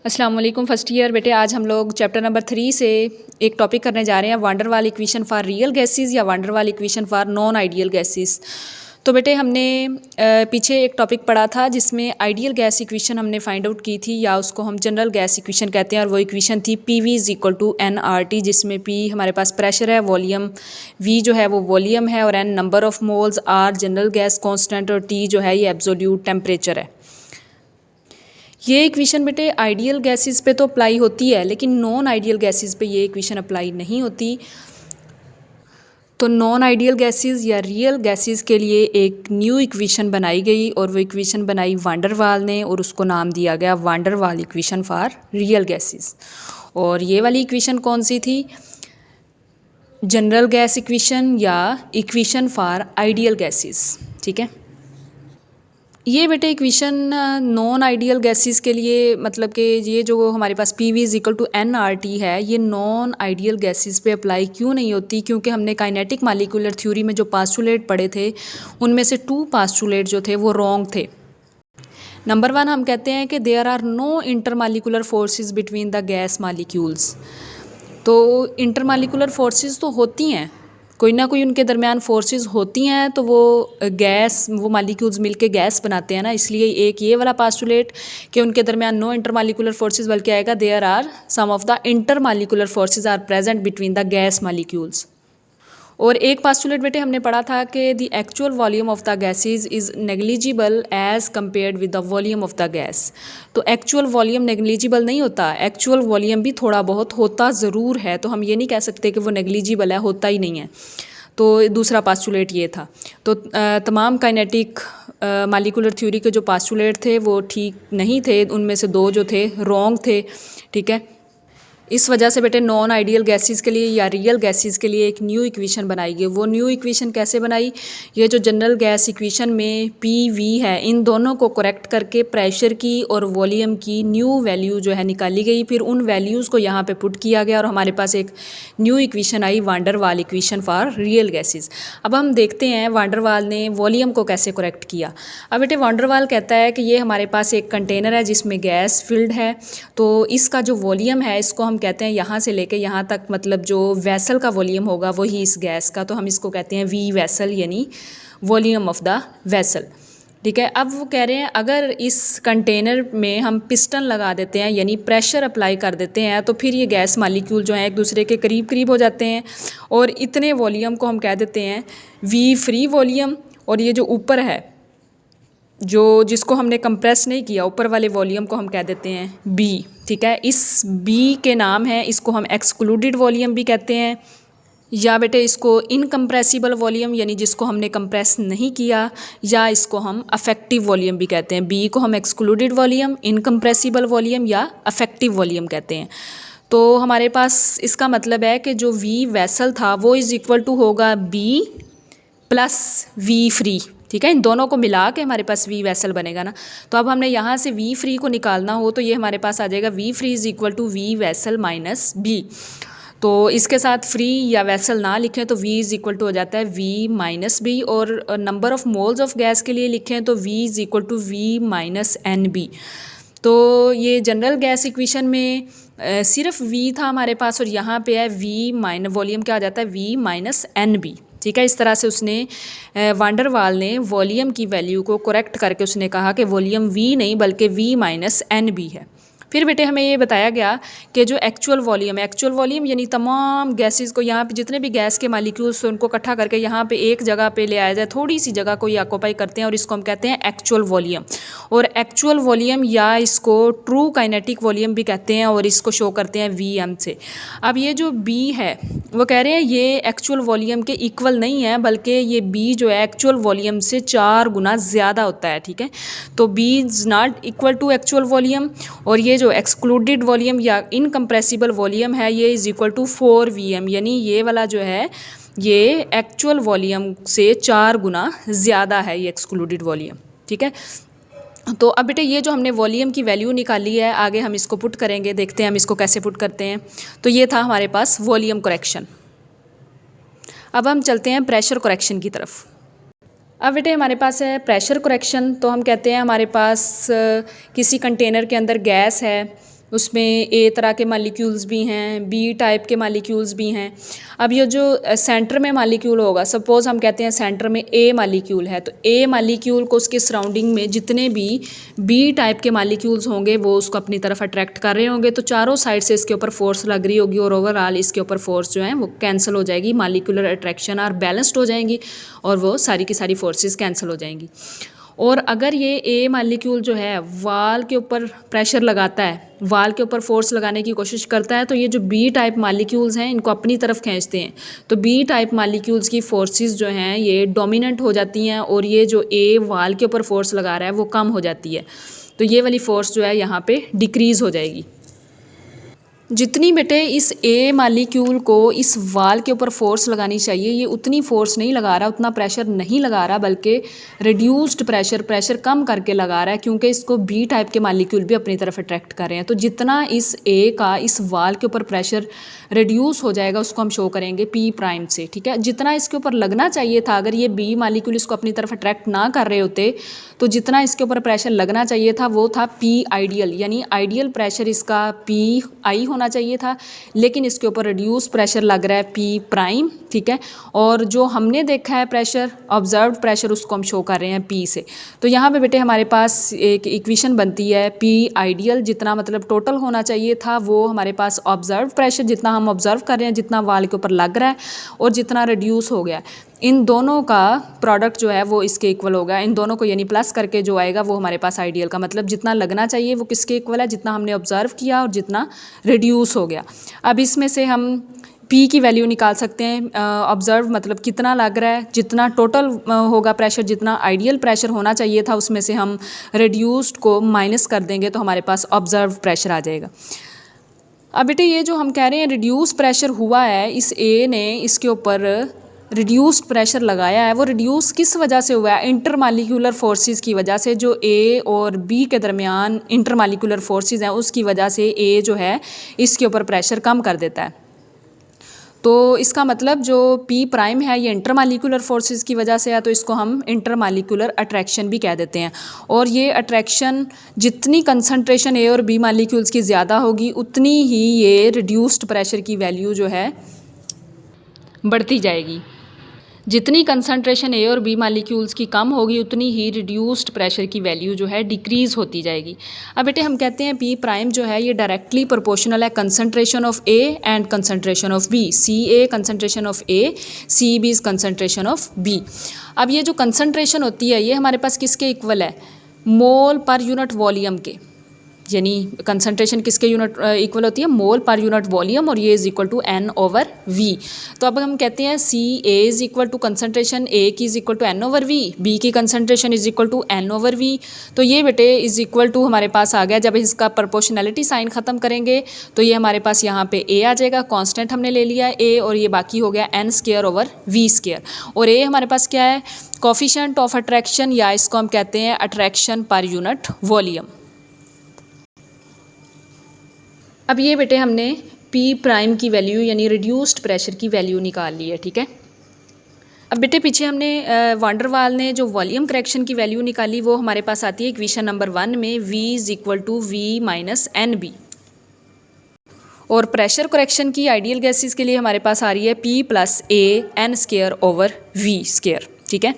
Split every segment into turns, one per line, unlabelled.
अस्सलाम वालेकुम first year बेटे। आज हम लोग चैप्टर नंबर 3 से एक टॉपिक करने जा रहे हैं, वांडर वाल इक्वेशन फॉर रियल गैसेस या वांडर वाल equation for non ideal gases. तो बेटे हमने पीछे एक टॉपिक पढ़ा था जिसमें आइडियल गैस इक्वेशन हमने फाइंड आउट की थी, या उसको हम जनरल गैस इक्वेशन कहते हैं, और वो इक्वेशन थी PV = nRT, जिसमें P हमारे पास प्रेशर है, वॉल्यूम V जो है वो वॉल्यूम है, और N number of moles, R general gas constant, और T जो है ये एब्सोल्यूट टेम्परेचर है। ये इक्वेशन बेटे आइडियल गैसेस पे तो अप्लाई होती है, लेकिन नॉन आइडियल गैसेस पे ये इक्वेशन अप्लाई नहीं होती। तो नॉन आइडियल गैसेस या रियल गैसेस के लिए एक न्यू इक्वेशन बनाई गई, और वो इक्वेशन बनाई वांडर वाल ने, और उसको नाम दिया गया वांडर वाल इक्वेशन फॉर रियल गैसेस। और ये वाली इक्वेशन कौन सी थी? जनरल गैस इक्वेशन या इक्वेशन फॉर आइडियल गैसेस। ठीक है, ये बेटे इक्वेशन नॉन आइडियल गैसेस के लिए, मतलब कि ये जो हमारे पास PV = nRT है, ये नॉन आइडियल गैसेस पे अप्लाई क्यों नहीं होती? क्योंकि हमने काइनेटिक मॉलिक्यूलर थ्योरी में जो पास्टुलेट पढ़े थे, उनमें से 2 पास्टुलेट जो थे वो रॉन्ग थे। नंबर 1 हम कहते हैं कि there are no intermolecular forces between the gas molecules. तो इंटरमॉलिक्यूलर फोर्सेस तो होती हैं, कोई ना कोई उनके दरमियान फोर्सेस होती हैं, तो वो मॉलिक्यूल्स मिलके गैस बनाते हैं ना। इसलिए एक ये वाला पास्टुलेट कि उनके दरमियान नो इंटरमॉलिक्यूलर फोर्सेस, बल्कि आएगा there are some of the intermolecular forces are present between the gas molecules. और एक पास्टुलेट बेटे हमने पढ़ा था कि the actual volume of the gases is negligible as compared with the volume of the gas. तो एक्चुअल वॉल्यूम नेग्लिजिबल नहीं होता, एक्चुअल वॉल्यूम भी थोड़ा बहुत होता ज़रूर है। तो हम ये नहीं कह सकते कि वो नेग्लिजिबल है, होता ही नहीं है। तो दूसरा पास्टुलेट ये था। तो तमाम काइनेटिक मॉलिक्यूलर थ्योरी के जो पास्टुलेट थे वो ठीक नहीं थे, उनमें से 2 जो थे रॉन्ग थे। ठीक है, इस वजह से बेटे नॉन आइडियल गैसेस के लिए या रियल गैसेस के लिए एक न्यू इक्वेशन बनाई गई। वो न्यू इक्वेशन कैसे बनाई? ये जो जनरल गैस इक्वेशन में PV है, इन दोनों को करेक्ट करके प्रेशर की और वॉल्यूम की न्यू वैल्यू जो है निकाली गई। फिर उन वैल्यूज़ को यहाँ पे पुट किया गया और हमारे पास एक न्यू इक्वेशन आई, वांडर वाल इक्वेशन फॉर रियल गैसेस। अब हम देखते हैं वांडर वाल ने वॉल्यूम को कैसे करेक्ट किया। अब बेटे वांडर वाल कहता है कि ये हमारे पास एक कंटेनर है जिसमें गैस फिल्ड है, तो इसका जो वॉल्यूम है इसको हम कहते हैं यहाँ से लेके यहाँ तक, मतलब जो वैसल का वॉल्यूम होगा वही इस गैस का, तो हम इसको कहते हैं V वैसल, यानी वॉल्यूम ऑफ द वैसल। ठीक है, अब वो कह रहे हैं अगर इस कंटेनर में हम पिस्टन लगा देते हैं, यानी प्रेशर अप्लाई कर देते हैं, तो फिर ये गैस मॉलिक्यूल जो हैं एक दूसरे के करीब करीब हो जाते हैं, और इतने वॉल्यूम को हम कह देते हैं V फ्री वॉल्यूम। और ये जो ऊपर है, जो जिसको हमने कंप्रेस नहीं किया, ऊपर वाले वॉल्यूम को हम कह देते हैं B। ठीक है, इस B के नाम है, इसको हम एक्सक्लूडेड वॉल्यूम भी कहते हैं, या बेटे इसको इनकम्प्रेसिबल वॉल्यूम, यानी जिसको हमने कंप्रेस नहीं किया, या इसको हम अफेक्टिव वॉल्यूम भी कहते हैं। B को हम एक्सक्लूडेड वॉल्यूम, इनकम्प्रेसिबल वॉल्यूम या अफेक्टिव वॉल्यूम कहते हैं। तो हमारे पास इसका मतलब है कि जो V वैसल था वो इज़ इक्वल टू होगा B + V फ्री। ठीक है, इन दोनों को मिला के हमारे पास V वैसल बनेगा ना। तो अब हमने यहाँ से V फ्री को निकालना हो तो ये हमारे पास आ जाएगा V free = V vessel - B। तो इसके साथ फ्री या वैसल ना लिखें तो V = हो जाता है V - B, और number of moles of gas के लिए लिखें तो V = V - NB। तो ये जनरल गैस इक्वेशन में सिर्फ V था हमारे पास, और यहाँ पे है V वॉल्यूम क्या आ जाता है V - NB। ठीक है, इस तरह से उसने वांडर वाल ने वॉल्यूम की वैल्यू को करेक्ट करके उसने कहा कि वॉल्यूम V नहीं बल्कि V - NB है। फिर बेटे हमें ये बताया गया कि जो एक्चुअल वॉल्यूम यानी तमाम गैसेस को, यहाँ पे जितने भी गैस के मॉलिक्यूल्स उनको इकट्ठा करके यहाँ पे एक जगह पे ले आया जाए, थोड़ी सी जगह को ये ऑक्यूपाई करते हैं, और इसको हम कहते हैं एक्चुअल वॉल्यूम। और एक्चुअल वॉल्यूम या इसको ट्रू काइनेटिक वॉल्यूम भी कहते हैं, और इसको शो करते हैं VM से। अब ये जो B है वो कह रहे हैं ये एक्चुअल वॉल्यूम के इक्वल नहीं है, बल्कि ये B जो है एक्चुअल वॉल्यूम से 4 गुना ज़्यादा होता है। ठीक है, तो B is not equal to actual volume, और ये जो एक्सक्लूडेड वॉल्यूम या इनकम्प्रेसिबल वॉल्यूम है ये इज़ इक्वल टू 4 VM, यानी ये वाला जो है ये एक्चुअल वॉल्यूम से 4 गुना ज़्यादा है ये एक्सक्लूडेड वॉल्यूम। ठीक है, तो अब बेटे ये जो हमने वॉल्यूम की वैल्यू निकाली है, आगे हम इसको पुट करेंगे, देखते हैं हम इसको कैसे पुट करते हैं। तो ये था हमारे पास वॉल्यूम करेक्शन। अब हम चलते हैं प्रेशर करेक्शन की तरफ। अब बेटे हमारे पास है प्रेशर करेक्शन। तो हम कहते हैं हमारे पास किसी कंटेनर के अंदर गैस है, उसमें ए तरह के मालिक्यूल्स भी हैं, बी टाइप के मालिक्यूल्स भी हैं। अब ये जो सेंटर में मालिक्यूल होगा, सपोज़ हम कहते हैं सेंटर में ए मालिक्यूल है, तो ए मालिक्यूल को उसके सराउंडिंग में जितने भी बी टाइप के मालिक्यूल्स होंगे वो उसको अपनी तरफ अट्रैक्ट कर रहे होंगे, तो चारों साइड से इसके ऊपर फोर्स लग रही होगी और ओवरऑल इसके ऊपर फोर्स जो है वो कैंसिल हो जाएगी, मालिक्यूलर अट्रैक्शन और बैलेंस्ड हो जाएंगी और वो सारी की सारी फोर्सेस कैंसिल हो जाएंगी। और अगर ये ए मालिक्यूल जो है वाल के ऊपर प्रेशर लगाता है, वाल के ऊपर फोर्स लगाने की कोशिश करता है, तो ये जो बी टाइप मालिक्यूल्स हैं इनको अपनी तरफ खींचते हैं, तो बी टाइप मालिक्यूल्स की फोर्सेस जो हैं ये डोमिनेंट हो जाती हैं और ये जो ए वाल के ऊपर फोर्स लगा रहा है वो कम हो जाती है, तो ये वाली फोर्स जो है यहाँ पे डिक्रीज़ हो जाएगी। जितनी बेटे इस ए मालिक्यूल को इस वाल के ऊपर फोर्स लगानी चाहिए ये उतनी फोर्स नहीं लगा रहा, उतना प्रेशर नहीं लगा रहा, बल्कि रिड्यूस्ड प्रेशर कम करके लगा रहा है, क्योंकि इसको बी टाइप के मालिक्यूल भी अपनी तरफ अट्रैक्ट कर रहे हैं। तो जितना इस ए का इस वाल के ऊपर प्रेशर रिड्यूस हो जाएगा उसको हम शो करेंगे पी प्राइम से, ठीक है। जितना इसके ऊपर लगना चाहिए था, अगर ये बी मालिक्यूल इसको अपनी तरफ अट्रैक्ट ना कर रहे होते तो जितना इसके ऊपर प्रेशर लगना चाहिए था वो था पी आइडियल, यानी आइडियल प्रेशर इसका पी आई होना चाहिए था, लेकिन इसके ऊपर रिड्यूस प्रेशर लग रहा है पी प्राइम, ठीक है। और जो हमने देखा है प्रेशर, ऑब्जर्व्ड प्रेशर, उसको हम शो कर रहे हैं पी से। तो यहाँ पे बेटे हमारे पास एक इक्वेशन बनती है पी आइडियल, जितना मतलब टोटल होना चाहिए था वो हमारे पास ऑब्जर्व्ड प्रेशर जितना हम ऑब्जर्व कर रहे हैं, जितना वाल के ऊपर लग रहा है और जितना रिड्यूस हो गया, इन दोनों का प्रोडक्ट जो है वो इसके इक्वल होगा। इन दोनों को यानी प्लस करके जो आएगा वो हमारे पास आइडियल का मतलब जितना लगना चाहिए वो किसके इक्वल है, जितना हमने ऑब्जर्व किया और जितना रिड्यूस हो गया। अब इसमें से हम पी की वैल्यू निकाल सकते हैं, ऑब्जर्व मतलब कितना लग रहा है, जितना टोटल होगा प्रेशर, जितना आइडियल प्रेशर होना चाहिए था उसमें से हम रिड्यूस्ड को माइनस कर देंगे तो हमारे पास ऑब्जर्व प्रेशर आ जाएगा। अब बेटे ये जो हम कह रहे हैं रिड्यूस प्रेशर हुआ है, इस ए ने इसके ऊपर रिड्यूस्ड प्रेशर लगाया है, वो रिड्यूस किस वजह से हुआ है, इंटरमालिक्यूलर फोर्सेस की वजह से। जो ए और बी के दरमियान इंटरमालिक्यूलर फोर्सेस हैं उसकी वजह से ए जो है इसके ऊपर प्रेशर कम कर देता है। तो इसका मतलब जो पी प्राइम है ये इंटरमालिक्यूलर फोर्सेस की वजह से है, तो इसको हम इंटरमालिक्यूलर अट्रैक्शन भी कह देते हैं। और ये अट्रैक्शन जितनी कंसंट्रेशन ए और बी मालिक्यूल्स की ज़्यादा होगी उतनी ही ये रिड्यूस्ड प्रेशर की वैल्यू जो है बढ़ती जाएगी। जितनी कंसंट्रेशन ए और बी मालिक्यूल्स की कम होगी उतनी ही रिड्यूस्ड प्रेशर की वैल्यू जो है डिक्रीज़ होती जाएगी। अब बेटे हम कहते हैं पी प्राइम जो है ये डायरेक्टली प्रोपोर्शनल है concentration of A and concentration of B. C A concentration of A, C B is concentration of B. अब ये जो कंसंट्रेशन होती है ये हमारे पास किसके इक्वल है, मोल पर यूनिट वॉल्यूम के, यानी कंसंट्रेशन किसके यूनिट इक्वल होती है, मोल पर यूनिट वॉल्यूम, और ये is equal to N over V. तो अब हम कहते हैं C A is equal to concentration A की is equal to N over V, B की concentration is equal to N over V. तो ये बेटे इज़ इक्वल टू हमारे पास आ गया। जब इसका प्रोपोर्शनैलिटी साइन ख़त्म करेंगे तो ये हमारे पास यहाँ पे ए आ जाएगा, कांस्टेंट हमने ले लिया है ए, और ये बाकी हो गया N square over V square. और ए हमारे पास क्या है, कोफिशिएंट ऑफ अट्रैक्शन, या इसको हम कहते हैं अट्रैक्शन पर यूनिट वॉल्यूम। अब ये बेटे हमने पी प्राइम की वैल्यू यानी रिड्यूस्ड प्रेशर की वैल्यू निकाल ली है, ठीक है। अब बेटे पीछे हमने वांडर वाल ने जो वॉल्यूम करेक्शन की वैल्यू निकाली वो हमारे पास आती है इक्वेशन नंबर 1 में, v is equal to V minus N B. और प्रेशर करेक्शन की आइडियल गैसेस के लिए हमारे पास आ रही है p plus A N square over V square, ठीक है।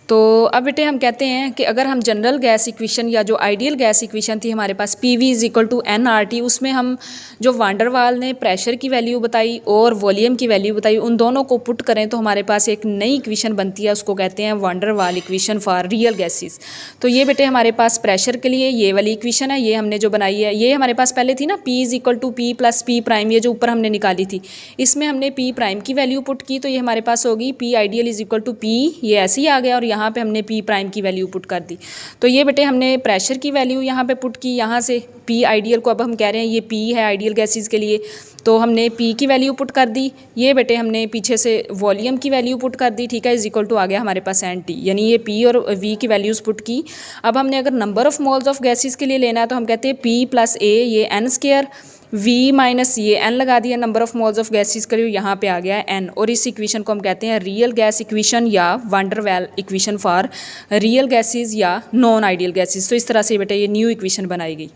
तो अब बेटे हम कहते हैं कि अगर हम जनरल गैस इक्वेशन या जो आइडियल गैस इक्वेशन थी हमारे पास P V is equal to N R T, उसमें हम जो वांडर वाल ने प्रेशर की वैल्यू बताई और वॉल्यूम की वैल्यू बताई उन दोनों को पुट करें तो हमारे पास एक नई इक्वेशन बनती है, उसको कहते हैं वांडर वाल इक्वेशन फॉर रियल गैसेस। तो ये बेटे हमारे पास प्रेशर के लिए ये वाली इक्वेशन है, ये हमने जो बनाई है, ये हमारे पास पहले थी ना P is equal to P plus P prime, ये जो ऊपर हमने निकाली थी, इसमें हमने पी प्राइम की वैल्यू पुट की तो ये हमारे पास होगी P ideal is equal to P, ये ऐसे ही आ गया, और यहाँ पर हमने पी प्राइम की वैल्यू पुट कर दी। तो ये बेटे हमने प्रेशर की वैल्यू यहाँ पे पुट की, यहाँ से पी आइडियल को अब हम कह रहे हैं ये पी है आइडियल गैसेस के लिए, तो हमने पी की वैल्यू पुट कर दी। ये बेटे हमने पीछे से वॉल्यूम की वैल्यू पुट कर दी, ठीक है, इज इक्वल टू आ गया हमारे पास एन टी, यानी ये पी और वी की वैल्यूज़ पुट की। अब हमने अगर number of moles of gases के लिए लेना है तो हम कहते हैं पी प्लस ए, ये एन स्क्वायर V माइनस ये n लगा दिया, number of moles of gases करिए, यहाँ पे आ गया है n, और इस इक्वेशन को हम कहते हैं रियल गैस इक्वेशन या वांडर वाल इक्वेशन फॉर रियल गैसेस या नॉन आइडियल गैसेस। तो इस तरह से बेटा ये न्यू इक्वेशन बनाई गई।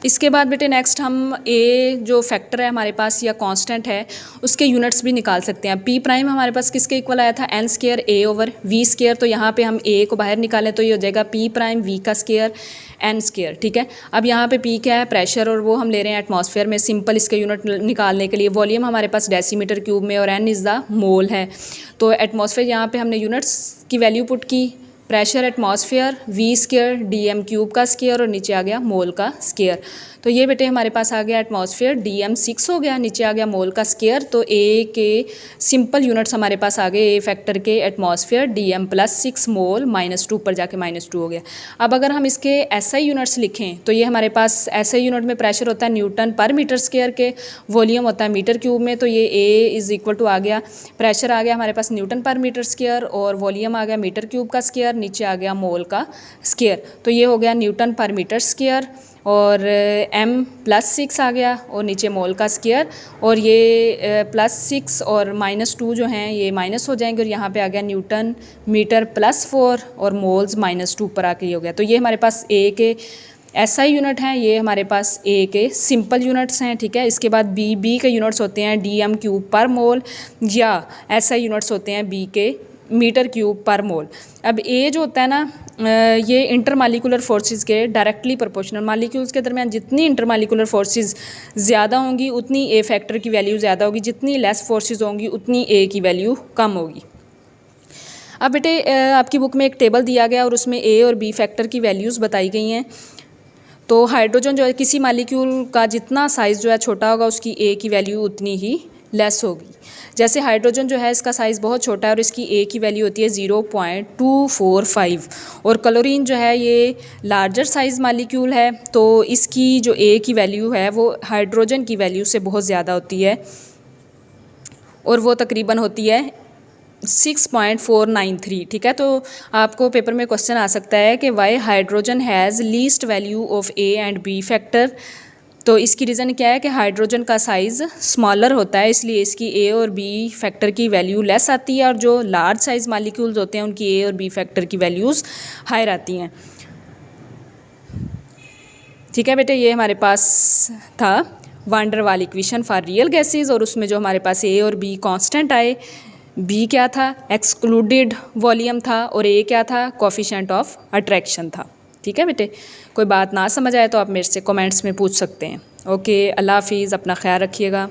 इसके बाद बेटे नेक्स्ट हम ए जो फैक्टर है हमारे पास या कांस्टेंट है उसके यूनिट्स भी निकाल सकते हैं। पी प्राइम हमारे पास किसके इक्वल आया था, N square A over V square. तो यहाँ पे हम ए को बाहर निकालें तो ये हो जाएगा पी प्राइम वी का स्केयर एन स्केयर, ठीक है। अब यहाँ पे पी क्या है, प्रेशर, और वो हम ले रहे हैं एटमॉस्फेयर में। सिंपल इसके यूनिट निकालने के लिए वॉल्यूम हमारे पास डेसीमीटर क्यूब में और एन इज़ द मोल है। तो एटमॉस्फेयर यहाँ पे हमने यूनिट्स की वैल्यू पुट की, pressure atmosphere V square D M cube का स्केयर और नीचे आ गया मोल का स्केयर। तो ये बेटे हमारे पास आ गया एटमॉस्फेयर डी एम 6 हो गया, नीचे आ गया मोल का स्केयर। तो ए के सिंपल यूनिट्स हमारे पास आ गए, ए फैक्टर के एटमॉस्फेयर डी एम प्लस 6 मोल -2 पर जाके -2 हो गया। अब अगर हम इसके एसआई यूनिट्स लिखें तो ये हमारे पास एसआई यूनिट में प्रेशर होता है न्यूटन पर मीटर स्केयर के, वॉल्यूम होता है मीटर क्यूब में। तो ये ए इज़ इक्वल टू आ गया, प्रेशर आ गया हमारे पास न्यूटन पर मीटर स्केयर और वॉल्यूम आ गया मीटर क्यूब का स्केयर, नीचे आ गया मोल का स्केयर। तो ये हो गया न्यूटन पर मीटर स्केयर और m +6 आ गया और नीचे मोल का स्केयर, और ये +6 और -2 जो हैं ये माइनस हो जाएंगे और यहाँ पे आ गया न्यूटन मीटर +4 और मोल्स -2 पर आके ये हो गया। तो ये हमारे पास ए के एसआई यूनिट हैं, ये हमारे पास ए के सिंपल यूनिट्स हैं, ठीक है। इसके बाद बी के यूनिट्स होते हैं डी एम क्यूब पर मोल या एसआई यूनिट्स होते हैं बी के मीटर क्यूब पर मोल। अब ए जो होता है ना ये इंटरमालिकुलर फोर्सेस के डायरेक्टली प्रोपोर्शनल, मालिक्यूल्स के दरमियान जितनी इंटरमालिकुलर फोर्सेस ज़्यादा होंगी उतनी ए फैक्टर की वैल्यू ज़्यादा होगी, जितनी लेस फोर्सेस होंगी उतनी ए की वैल्यू कम होगी। अब बेटे आपकी बुक में एक टेबल दिया गया और उसमें ए और बी फैक्टर की वैल्यूज़ बताई गई हैं। तो हाइड्रोजन जो है किसी मालिक्यूल का जितना साइज़ जो है छोटा होगा उसकी ए की वैल्यू उतनी ही लेस होगी। जैसे हाइड्रोजन जो है इसका साइज़ बहुत छोटा है और इसकी ए की वैल्यू होती है 0.245, और क्लोरीन जो है ये लार्जर साइज़ मालिक्यूल है तो इसकी जो ए की वैल्यू है वो हाइड्रोजन की वैल्यू से बहुत ज़्यादा होती है और वो तकरीबन होती है 6.493, ठीक है। तो आपको पेपर में क्वेश्चन आ सकता है कि why hydrogen has least value of A and B factor. तो इसकी रीज़न क्या है कि हाइड्रोजन का साइज़ स्मॉलर होता है इसलिए इसकी ए और बी फैक्टर की वैल्यू लेस आती है, और जो लार्ज साइज़ मालिक्यूल्स होते हैं उनकी ए और बी फैक्टर की वैल्यूज़ हायर आती हैं, ठीक है बेटे। ये हमारे पास था वांडर वाल इक्वेशन फॉर रियल गैसेस, और उसमें जो हमारे पास ए और बी कांस्टेंट आए, बी क्या था, एक्सक्लूडेड वॉल्यूम था, और ए क्या था, कोफिशिएंट ऑफ अट्रैक्शन था, ठीक है बेटे। कोई बात ना समझ आए तो आप मेरे से कमेंट्स में पूछ सकते हैं। ओके, अल्लाह हाफिज़, अपना ख्याल रखिएगा।